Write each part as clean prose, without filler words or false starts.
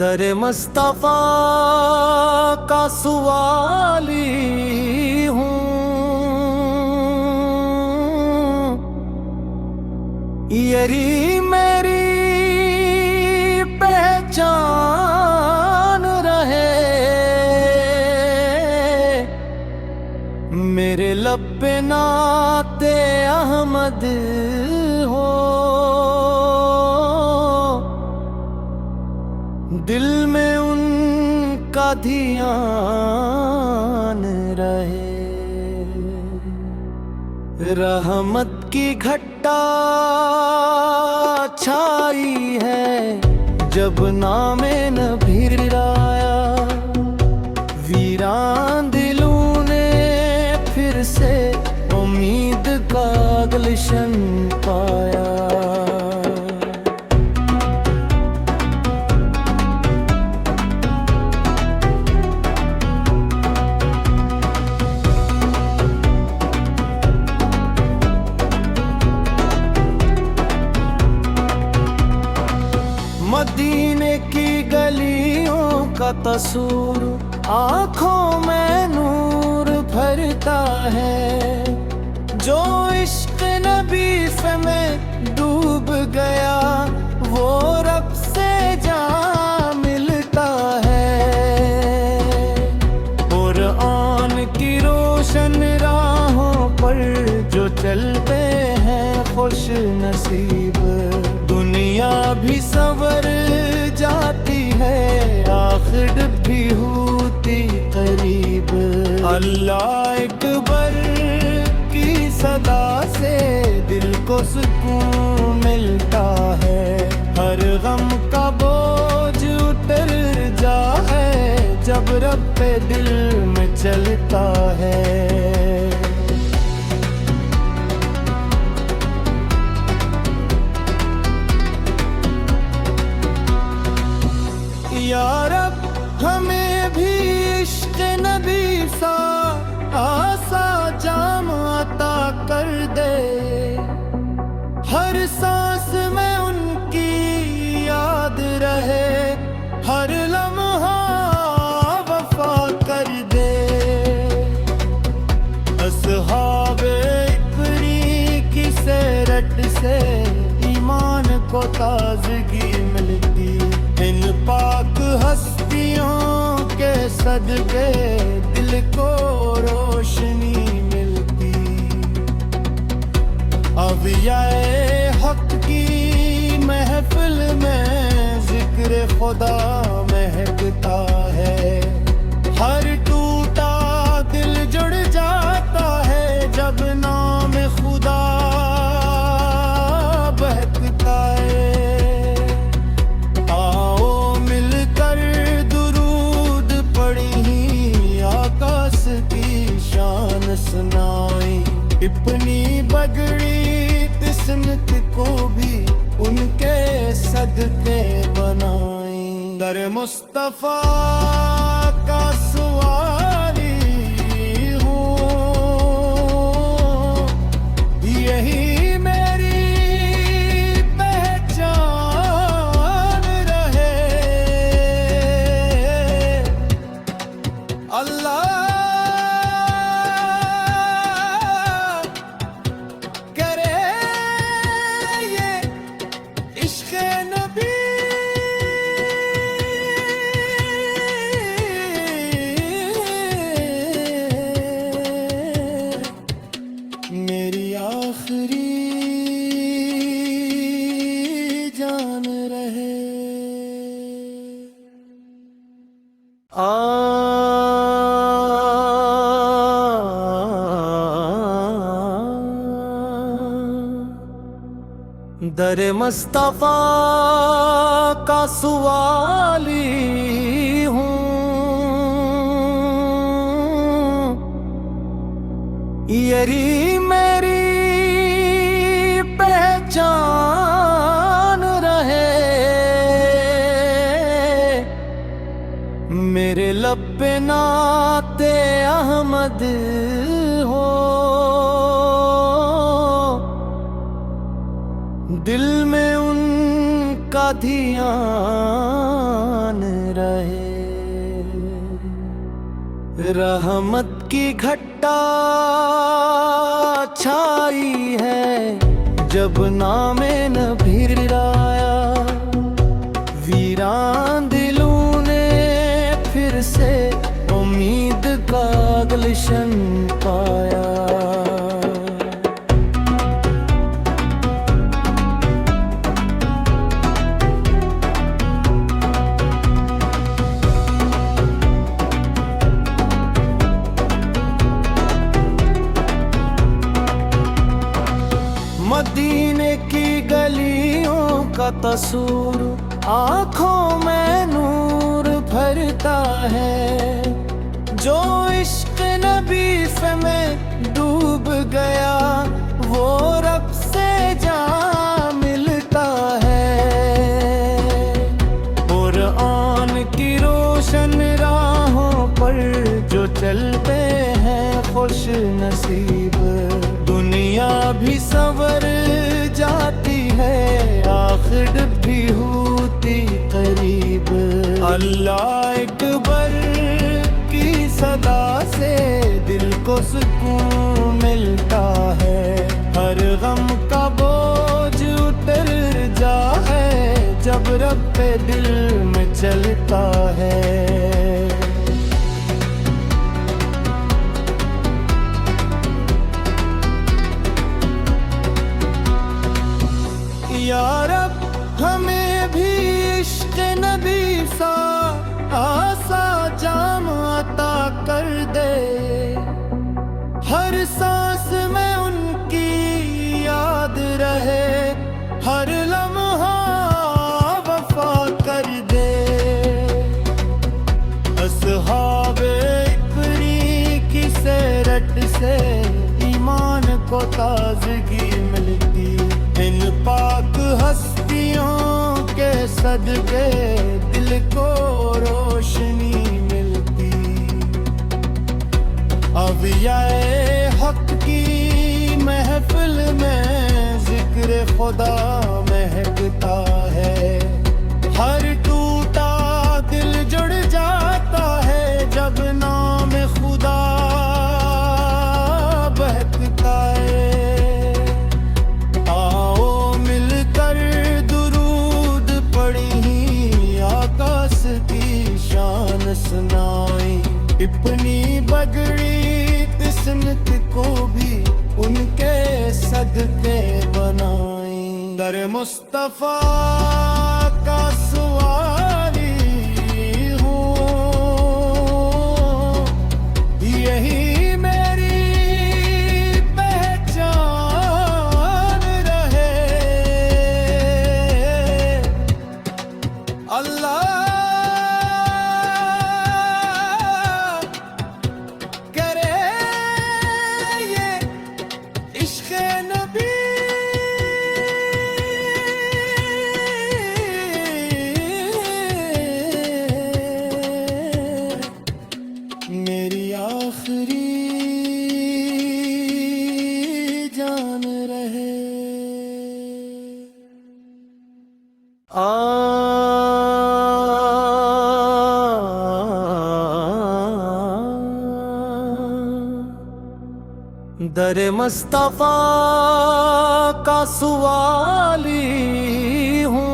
दर मुस्तफा का सवाली हूँ, यही मेरी पहचान रहे। मेरे लब पे नाते अहमद हो, दिल में उनका ध्यान रहे। रहमत की घटा छाई है जब नामे नबी आया। वीरान दिलों ने फिर से उम्मीद का गुलशन पाया। मदीने की गलियों का तसूर आँखों में नूर भरता है। जो इश्क नबी से मैं डूब गया वो रब से जा मिलता है। कुरान की रोशन राहों पर जो चलते हैं खुश नसीब, दुनिया भी सवर जाती है आखिर भी होती करीब। अल्लाह अकबर की सदा से दिल को सुकून मिलता है। हर गम का बोझ उतर जाए जब रब पे दिल में चलता है। या रब हमें भी इश्क नबी सा आसा जाम अता कर दे। हर सांस में उनकी याद रहे, हर लम्हा वफा कर दे। अस्हाबे इकरी की सेरत से ईमान को ताजगी मिलती। इन पाक हस्तियों के सदके दिल को रोशनी मिलती। अब ये हक की महफिल में जिक्र खुदा महकता है। हर टूटा दिल जुड़ जाता है जब नाम खुदा बहकता है। सुनाई अपनी बगड़ी किस्मत को भी उनके सदके बनाई। दर मुस्तफा का सवाली हूँ, यही मेरी पहचान रहे। अल्लाह मेरी आखिरी जान रहे। दर मुस्तफा का सवाली हूँ, यही मेरी पहचान रहे। मेरे लब पे नाते अहमद हो, दिल में उनका ध्यान रहे। रहमत की घटा छाई है जब नामे नबी आया। वीरान दिलों ने फिर से उम्मीद का गुलशन पाया। मदीने की गलियों का तस्वीर आँखों में नूर भरता है। जो इश्क नबी से मैं डूब गया वो रब से जा मिलता है। कुरान की रोशन राहों पर जो चलते हैं खुश नसीब। दुनिया भी संवर जाती है आखिर भी होती करीब। अल्लाह अकबर की सदा से दिल को सुकून मिलता है। हर गम का बोझ उतर जाए जब रब पे दिल में चलता है। या रब हमें भी इश्क नबी सा आसा जाम अता कर दे। हर सांस में उनकी याद रहे हर लम्हा वफा कर दे। अस्हाबे इकरी की सेरत से ईमान को ताजगी मिलती। इन पाक हस्तियों के सदके दिल को रोशनी मिलती। अब ये हक की महफिल में जिक्र खुदा महकता है। हर टूटा दिल जुड़ जाता है जब नाम खुदा बहकता है। सुनाई अपनी बगड़ी किस्मत को भी उनके सदके बनाई। दर मुस्तफा का सवाली हूँ यही मेरी पहचान रहे। अल्लाह मेरी आखिरी जान रहे। दर मुस्तफा का सवाली हूँ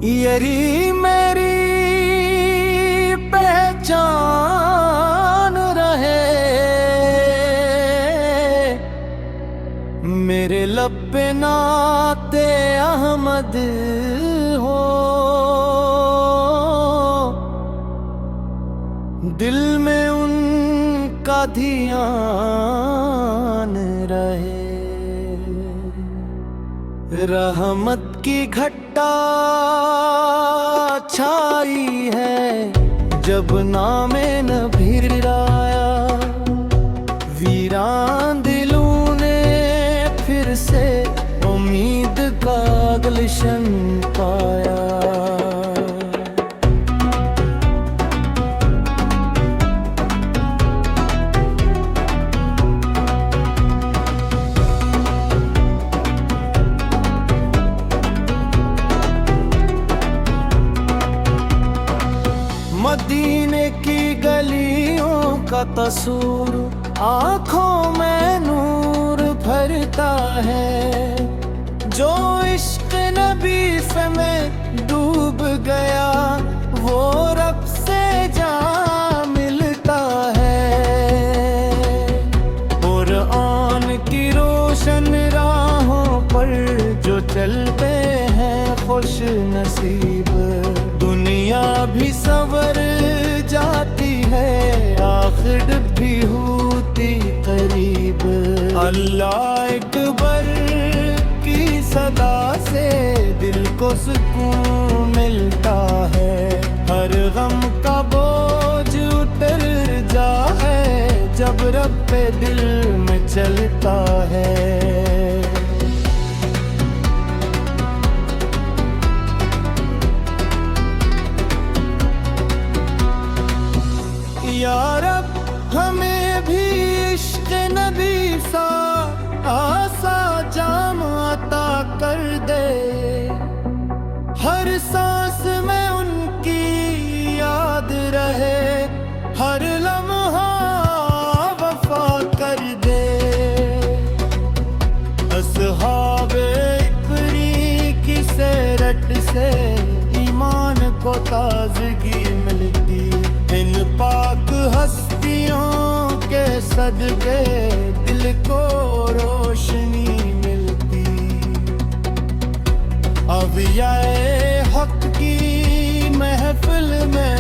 यही मेरी पहचान रहे। मेरे लब पे नाते अहमद हो दिल में उनका ध्यान रहे। रहमत की घटा छाई है जब नामे नबी आया। वीरान दिलों ने फिर से उम्मीद का गुलशन पाया। मदीने की गलियों का तसूर आँखों में नूर भरता है। जो इश्क नबी से मैं डूब गया वो रब से जा मिलता है। कुरान की रोशन राहों पर जो चलते हैं खुश नसीब, दुनिया भी सवर जाती है आखिर भी होती करीब। अल्लाह अकबर की सदा से दिल को सुकून मिलता है। हर गम का बोझ उतर जाए जब रब पे दिल में चलता है। या रब हमें भी इश्क नबी सा आसा जाम अता कर दे। हर सांस में उनकी याद रहे, हर लम्हा वफा कर दे। अस्हाबे इकरी की सेरत से ईमान को ताजगी मिलती। इन पाक हस्तियों के सदके दिल को रोशनी मिलती। अब ये हक की महफिल में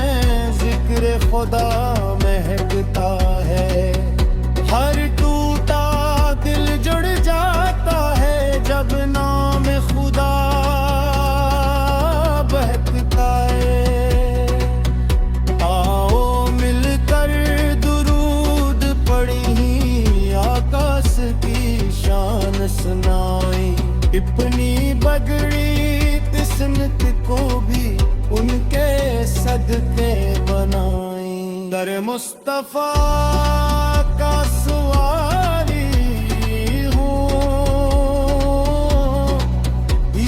जिक्र खुदा महकता है। हर टूटा दिल जुड़ जाता है जब नाम खुदा बहकता है। सुनाई अपनी बगड़ी तिस्मत को भी उनके सदके बनाई। दर मुस्तफा का सवारी हूँ,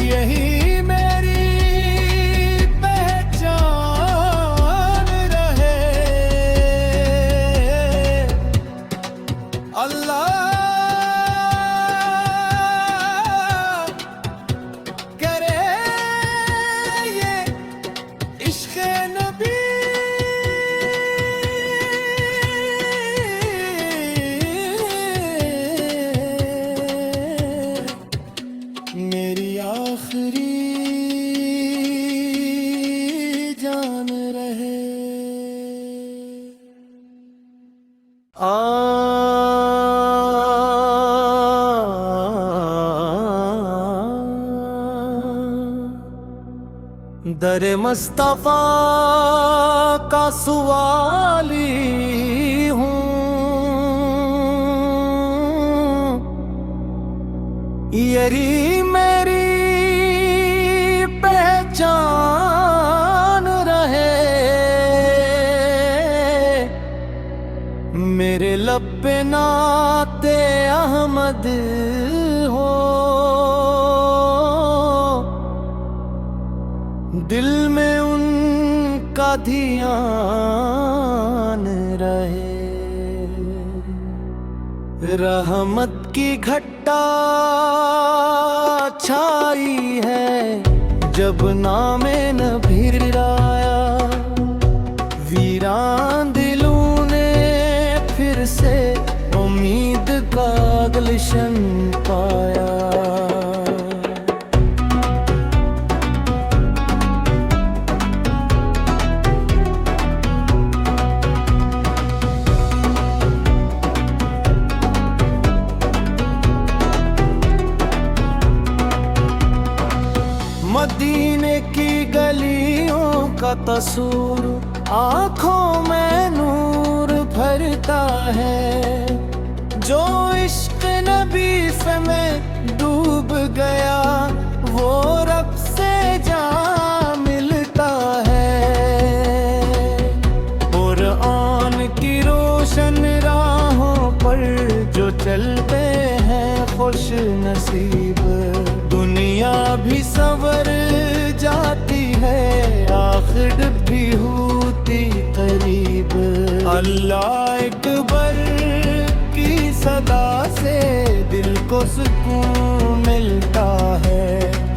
यही मेरी पहचान रहे। अल्लाह मेरी आखिरी जान रहे। दर मुस्तफा का सवाली हूँ, यही मेरी पहचान रहे। मेरे लब पे नाते अहमद हो, दिल में उनका ध्यान रहे। रहमत की घटा छाई है जब नामे नबी आया। वीरान दिलों ने फिर से उम्मीद का गुलशन पाया। मदीने की गलियों का तसूर आँखों में नूर भरता है। जो इश्क नबी से मैं डूब गया वो रब से जा मिलता है। कुरान की रोशन राहों पर जो चलते हैं खुश नसीब, दुनिया भी सवर जाती है आखिर भी होती करीब। अल्लाह अकबर की सदा से दिल को सुकून मिलता है,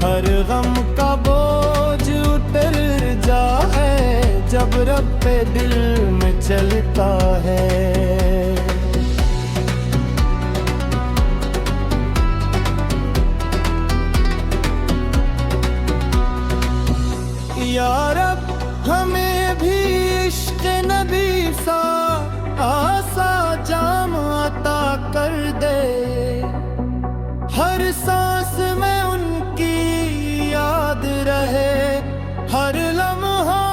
हर गम का बोझ उतर जाए जब रब पे दिल में चलता है। या रब हमें भी इश्क नबी सा आसा जाम अता कर दे, हर सांस में उनकी याद रहे, हर लम्हा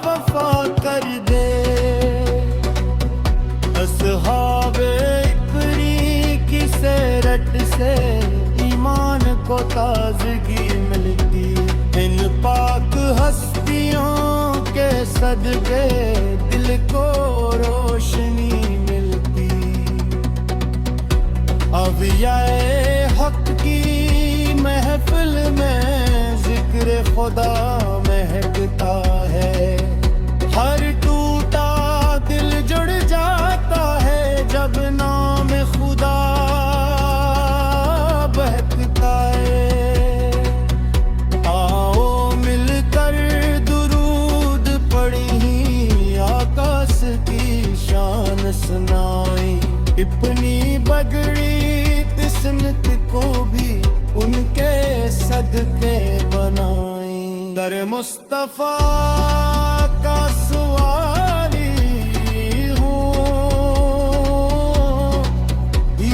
वफा कर दे। अस्हाबे इकरी की सेरत से ईमान को ताजगी मिलती, इन पाक हस्तियों के सदके दिल को रोशनी मिलती। अब ये हक की महफिल में जिक्र खुदा महकता है, हर टूटा दिल जुड़ जाता है जब नाम खुदा बहकता है। आओ मिलकर दुरूद पढ़ी, आकाश की शान सुनाई, अपनी बगड़ी किस्मत को भी उनके सदके बनाई। दर मुस्तफा का सवाली हूँ,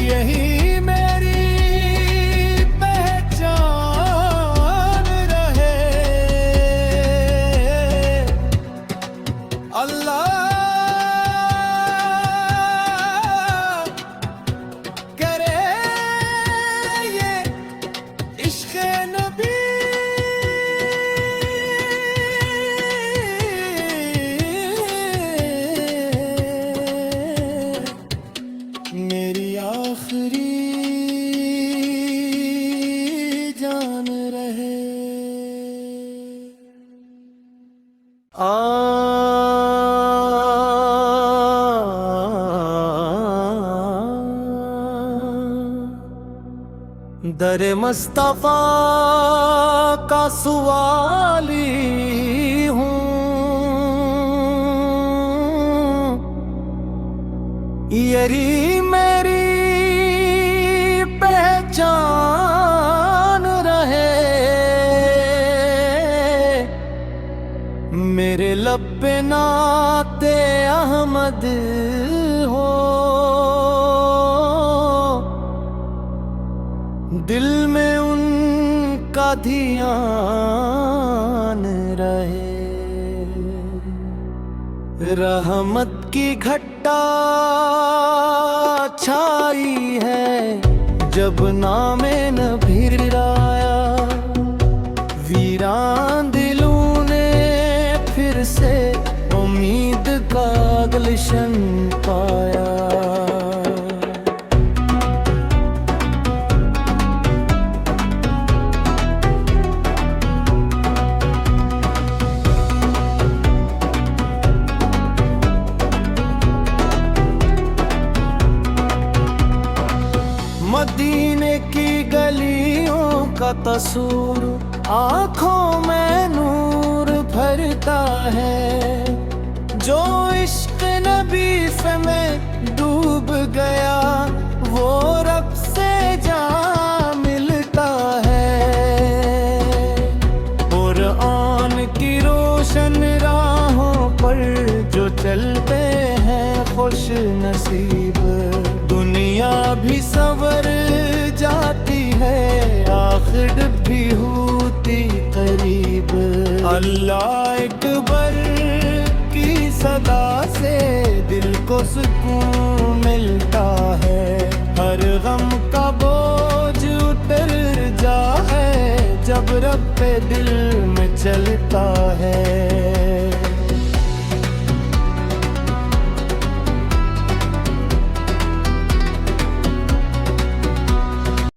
यही मेरी पहचान रहे। अल्लाह करे ये इश्क़ नबी मेरी आखिरी जान रहे। दर मुस्तफा का सवाली हूँ, यही मेरी पहचान रहे। मेरे लब पे नाते अहमद हो, दिल में उनका ध्यान रहे। रहमत की घटा छाई है जब नामे नबी आया, वीरान दिलों ने फिर से उम्मीद का गुलशन पाया। मदीने की गलियों का तसूर आँखों में नूर भरता है, जो इश्क नबी से मैं डूब गया वो रब से जा मिलता है। कुरान की रोशन राहों पर जो चलते हैं खुश नसीब, दुनिया भी सवर जाती है आखिर भी होती करीब। अल्लाह अकबर की सदा से दिल को सुकून मिलता है, हर गम का बोझ उतर जाए जब रब पे दिल में चलता है।